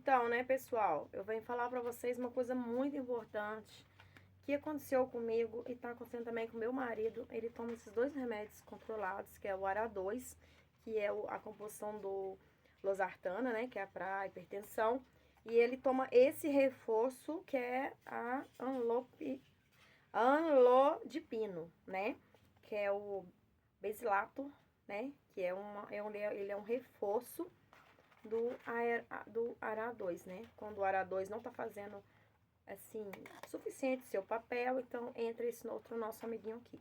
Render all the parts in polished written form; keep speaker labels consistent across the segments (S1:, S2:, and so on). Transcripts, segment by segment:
S1: Então, né, pessoal, eu venho falar pra vocês uma coisa muito importante que aconteceu comigo e tá acontecendo também com meu marido. Ele toma esses dois remédios controlados, que é o ARA2, que é a composição do losartana, né, que é pra hipertensão, e ele toma esse reforço, que é a anlodipino, né, que é o basilato, né, que ele é um reforço do ARA2, né? Quando o ARA2 não tá fazendo, assim, suficiente seu papel, então entra esse outro nosso amiguinho aqui.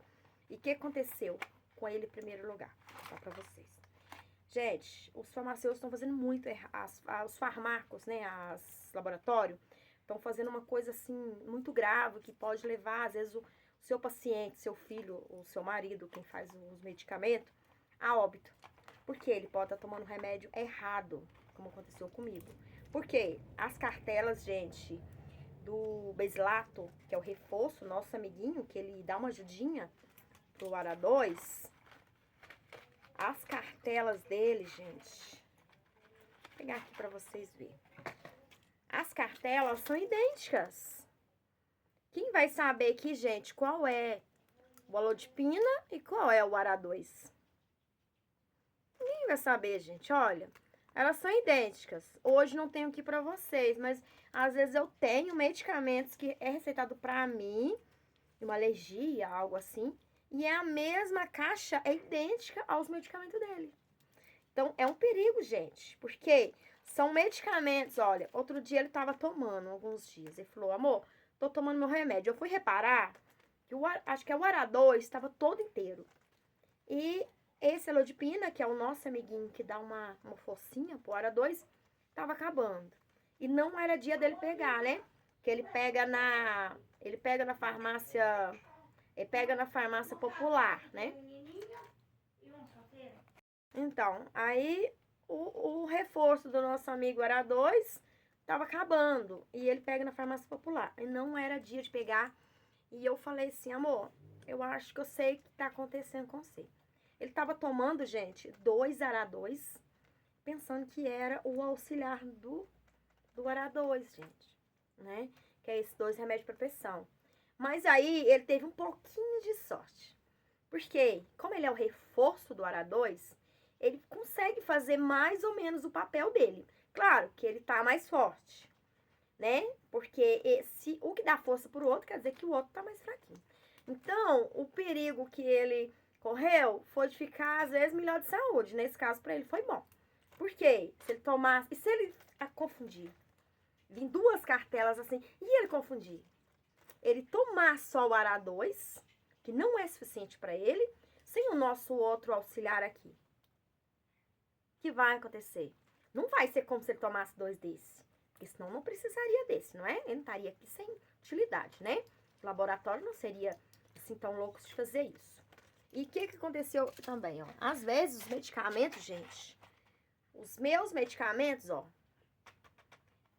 S1: E o que aconteceu com ele em primeiro lugar? Vou falar pra vocês. Gente, os farmacêuticos estão fazendo muito errado, os farmacos, né, as laboratórios, estão fazendo uma coisa, assim, muito grave, que pode levar, às vezes, o seu paciente, seu filho, o seu marido, quem faz os medicamentos, a óbito. Porque ele pode estar tomando remédio errado, como aconteceu comigo. Porque as cartelas, gente, do basilato, que é o reforço, nosso amiguinho, que ele dá uma ajudinha pro ARA2, as cartelas dele, gente, vou pegar aqui pra vocês verem. As cartelas são idênticas. Quem vai saber aqui, gente, qual é o alodipina e qual é o ARA2? Ninguém vai saber, gente, olha. Elas são idênticas. Hoje não tenho aqui pra vocês, mas às vezes eu tenho medicamentos que é receitado pra mim, uma alergia, algo assim, e é a mesma caixa, é idêntica aos medicamentos dele. Então, é um perigo, gente, porque são medicamentos, olha, outro dia ele tava tomando, alguns dias, ele falou, amor, tô tomando meu remédio. Eu fui reparar que acho que o ARA2 estava todo inteiro. E esse elodipina, que é o nosso amiguinho que dá uma forcinha pro ARA2, tava acabando. E não era dia dele pegar, né? Que ele pega na farmácia, popular, né? Então, aí o reforço do nosso amigo ARA2 tava acabando. E ele pega na farmácia popular. E não era dia de pegar. E eu falei assim, amor, eu acho que eu sei o que tá acontecendo com você. Ele tava tomando, gente, 2 ARA2, pensando que era o auxiliar do ARA2, gente, né? Que é esses 2 remédios para pressão. Mas aí ele teve um pouquinho de sorte. Porque, como ele é o reforço do ARA2, ele consegue fazer mais ou menos o papel dele. Claro que ele tá mais forte, né? Porque o que dá força pro outro quer dizer que o outro tá mais fraquinho. Então, o perigo que ele correu foi de ficar, às vezes, melhor de saúde. Nesse caso, pra ele foi bom. Por quê? Se ele tomasse... E se ele confundir? Vim 2 cartelas assim, e ele confundir? Ele tomar só o ARA2, que não é suficiente pra ele, sem o nosso outro auxiliar aqui. O que vai acontecer? Não vai ser como se ele tomasse 2 desse. Porque senão não precisaria desse, não é? Ele não estaria aqui sem utilidade, né? O laboratório não seria assim tão louco de fazer isso. E o que aconteceu também, ó? Às vezes os medicamentos, gente, os meus medicamentos, ó,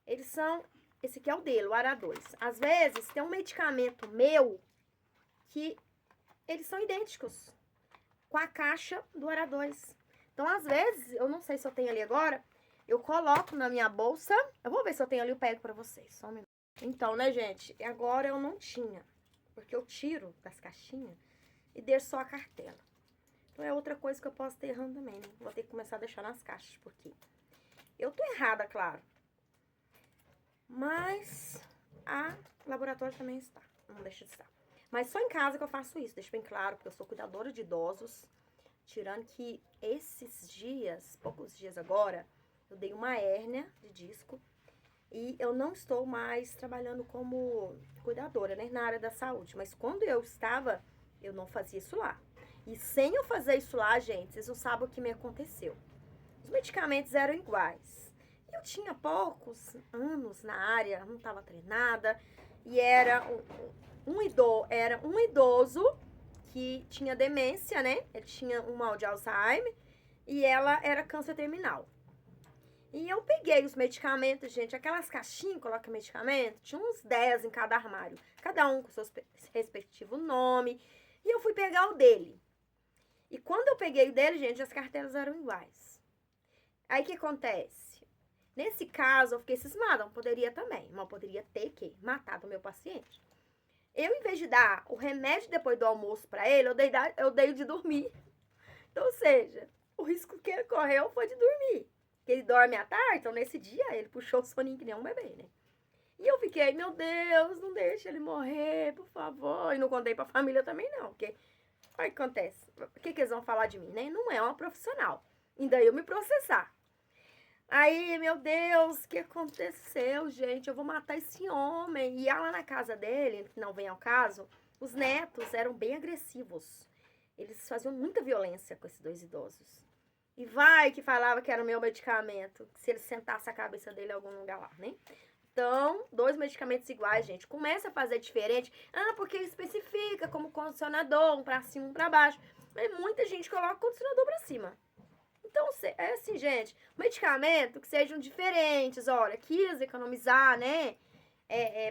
S1: eles são, esse aqui é o dele, o ARA2. Às vezes tem um medicamento meu que eles são idênticos com a caixa do ARA2. Então, às vezes, eu não sei se eu tenho ali agora, eu coloco na minha bolsa. Eu vou ver se eu tenho ali, eu pego pra vocês. Só um minuto. Então, né, gente? Agora eu não tinha. Porque eu tiro das caixinhas e deixo só a cartela. Então, é outra coisa que eu posso ter errando também, né? Vou ter que começar a deixar nas caixas, porque eu tô errada, claro. Mas a laboratório também está. Não deixa de estar. Mas só em casa que eu faço isso. Deixo bem claro, porque eu sou cuidadora de idosos. Tirando que esses dias, poucos dias agora, eu dei uma hérnia de disco e eu não estou mais trabalhando como cuidadora, né, na área da saúde. Mas quando eu estava, eu não fazia isso lá. E sem eu fazer isso lá, gente, vocês não sabem o que me aconteceu. Os medicamentos eram iguais. Eu tinha poucos anos na área, não estava treinada, e era um idoso que tinha demência, né? Ele tinha um mal de Alzheimer e ela era câncer terminal. E eu peguei os medicamentos, gente, aquelas caixinhas que coloca medicamento, tinha uns 10 em cada armário, cada um com seu respectivo nome, e eu fui pegar o dele. E quando eu peguei o dele, gente, as carteiras eram iguais. Aí o que acontece? Nesse caso, eu fiquei cismada, não poderia também, mas eu poderia ter que matado o meu paciente. Eu, em vez de dar o remédio depois do almoço pra ele, eu dei o de dormir. Então, ou seja, o risco que ele correu foi de dormir. Porque ele dorme à tarde, então nesse dia ele puxou o soninho que nem um bebê, né? E eu fiquei, meu Deus, não deixa ele morrer, por favor. E não contei pra família também, não. Porque, olha o que acontece. O que eles vão falar de mim, né? Não é uma profissional. Ainda eu me processar. Aí, meu Deus, o que aconteceu, gente? Eu vou matar esse homem. E lá na casa dele, que não vem ao caso, os netos eram bem agressivos. Eles faziam muita violência com esses dois idosos. E vai que falava que era o meu medicamento, se ele sentasse a cabeça dele em algum lugar lá, né? Então, 2 medicamentos iguais, gente. Começa a fazer diferente. Ah, porque especifica como condicionador, um pra cima, um pra baixo. Mas muita gente coloca condicionador pra cima. Então, é assim, gente, medicamento que sejam diferentes, olha, quis economizar, né,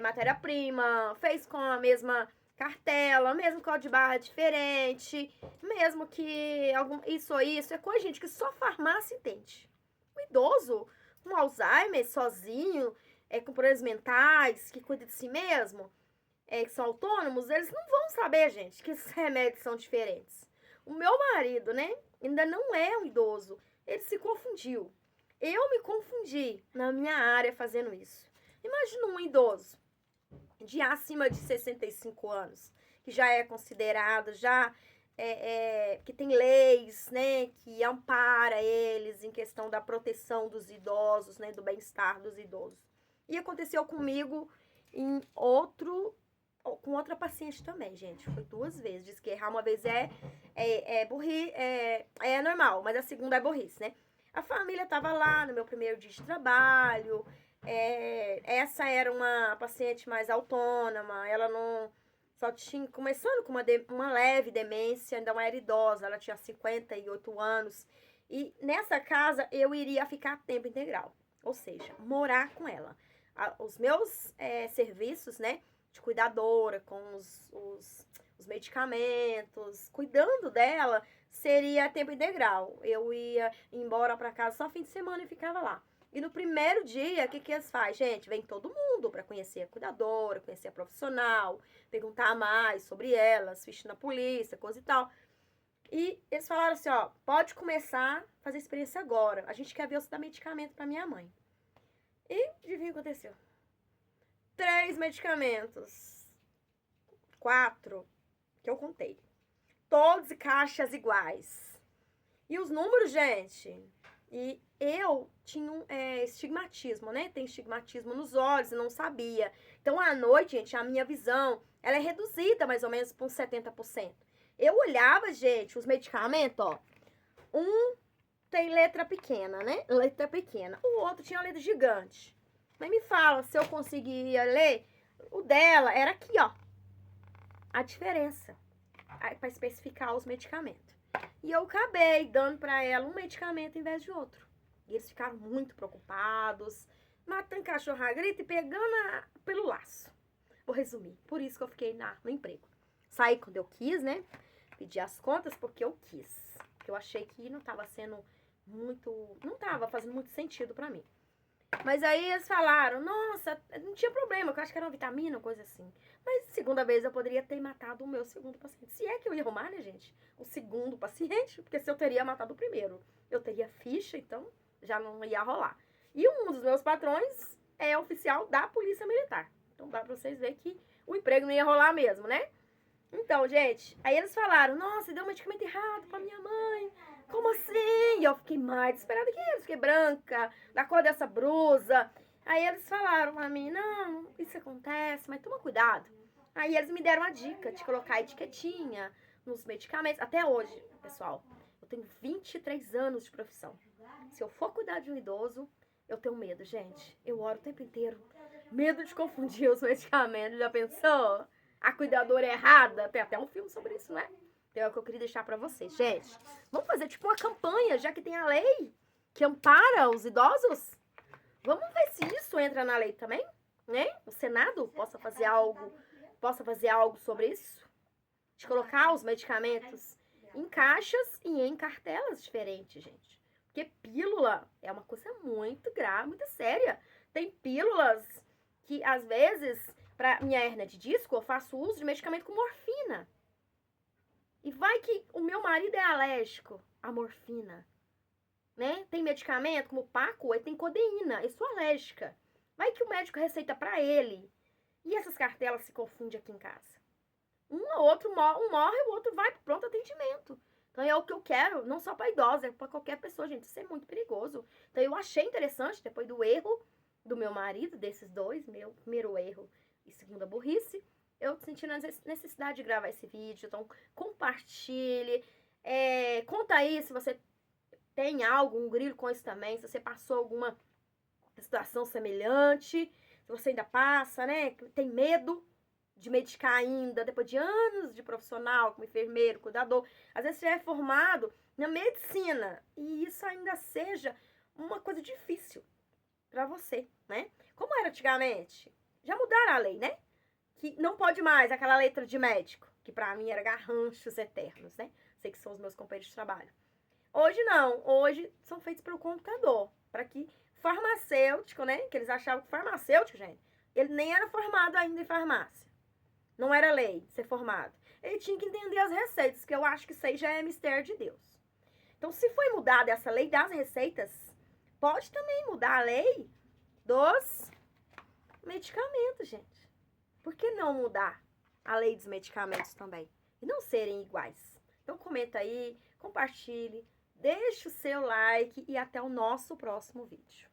S1: matéria-prima, fez com a mesma cartela, mesmo código de barra diferente, mesmo que isso ou isso, é coisa, gente, que só farmácia entende. O idoso, com Alzheimer, sozinho, com problemas mentais, que cuida de si mesmo, que são autônomos, eles não vão saber, gente, que esses remédios são diferentes. O meu marido, né, ainda não é um idoso. Ele se confundiu. Eu me confundi na minha área fazendo isso. Imagina um idoso de acima de 65 anos, que já é considerado, que tem leis, né, que ampara eles em questão da proteção dos idosos, né, do bem-estar dos idosos. E aconteceu comigo com outra paciente também, gente. Foi 2 vezes. Diz que errar uma vez é normal, mas a segunda é burrice, né? A família tava lá no meu primeiro dia de trabalho. Essa era uma paciente mais autônoma. Ela não... Só tinha... Começando com uma leve demência, ainda não era idosa. Ela tinha 58 anos. E nessa casa eu iria ficar a tempo integral. Ou seja, morar com ela. Os meus serviços, né? De cuidadora, com os medicamentos, cuidando dela, seria a tempo integral. Eu ia embora para casa só fim de semana e ficava lá. E no primeiro dia, o que eles fazem? Gente, vem todo mundo para conhecer a cuidadora, conhecer a profissional, perguntar mais sobre ela, assistir na polícia, coisa e tal. E eles falaram assim, ó, pode começar a fazer experiência agora. A gente quer ver você dar medicamento para minha mãe. E adivinha o que aconteceu? 3 medicamentos. 4 que eu contei. Todos caixas iguais. E os números, gente. E eu tinha um estigmatismo, né? Tem estigmatismo nos olhos, eu não sabia. Então, à noite, gente, a minha visão, ela é reduzida mais ou menos por uns 70%. Eu olhava, gente, os medicamentos, ó. Um tem letra pequena, né? Letra pequena. O outro tinha letra gigante. Mas me fala, se eu conseguia ler, o dela era aqui, ó. A diferença. Para especificar os medicamentos. E eu acabei dando para ela um medicamento em vez de outro. E eles ficaram muito preocupados, matando cachorro a grito e pegando pelo laço. Vou resumir. Por isso que eu fiquei no emprego. Saí quando eu quis, né? Pedi as contas porque eu quis. Porque eu achei que não estava sendo muito... Não estava fazendo muito sentido para mim. Mas aí eles falaram, nossa, não tinha problema, eu acho que era uma vitamina, coisa assim. Mas segunda vez eu poderia ter matado o meu segundo paciente. Se é que eu ia arrumar, né, gente? O segundo paciente, porque se eu teria matado o primeiro, eu teria ficha, então já não ia rolar. E um dos meus patrões é oficial da Polícia Militar. Então dá pra vocês verem que o emprego não ia rolar mesmo, né? Então, gente, aí eles falaram, nossa, deu um medicamento errado pra minha mãe. Como assim? E eu fiquei mais desesperada que eles, fiquei branca, da cor dessa blusa. Aí eles falaram pra mim, não, isso acontece, mas toma cuidado. Aí eles me deram a dica de colocar a etiquetinha nos medicamentos. Até hoje, pessoal, eu tenho 23 anos de profissão. Se eu for cuidar de um idoso, eu tenho medo, gente. Eu oro o tempo inteiro. Medo de confundir os medicamentos, já pensou? A cuidadora errada. Tem até um filme sobre isso, né? Então é o que eu queria deixar pra vocês. Gente, vamos fazer tipo uma campanha, já que tem a lei que ampara os idosos. Vamos ver se isso entra na lei também, né? O Senado possa fazer algo sobre isso. De colocar os medicamentos em caixas e em cartelas diferentes, gente. Porque pílula é uma coisa muito grave, muito séria. Tem pílulas que, às vezes, para minha hérnia de disco, eu faço uso de medicamento com morfina. E vai que o meu marido é alérgico à morfina, né? Tem medicamento como Paco, ele tem codeína, eu sou alérgica. Vai que o médico receita para ele. E essas cartelas se confundem aqui em casa. Um morre, o outro vai pro pronto atendimento. Então é o que eu quero, não só para idosa, é para qualquer pessoa, gente. Isso é muito perigoso. Então eu achei interessante, depois do erro do meu marido, desses dois, meu primeiro erro e segunda burrice, eu senti a necessidade de gravar esse vídeo. Então compartilhe, conta aí se você tem algo, um grilo com isso também, se você passou alguma situação semelhante, se você ainda passa, né, tem medo de medicar ainda, depois de anos de profissional, como enfermeiro, cuidador. Às vezes você é formado na medicina e isso ainda seja uma coisa difícil para você, né? Como era antigamente? Já mudaram a lei, né? Que não pode mais aquela letra de médico, que para mim era garranchos eternos, né? Sei que são os meus companheiros de trabalho. Hoje não, hoje são feitos pelo computador, para que farmacêutico, né? Que eles achavam que farmacêutico, gente, ele nem era formado ainda em farmácia. Não era lei ser formado. Ele tinha que entender as receitas, que eu acho que isso aí já é mistério de Deus. Então, se foi mudada essa lei das receitas, pode também mudar a lei dos medicamentos, gente. Por que não mudar a lei dos medicamentos também? E não serem iguais. Então, comenta aí, compartilhe, deixe o seu like e até o nosso próximo vídeo.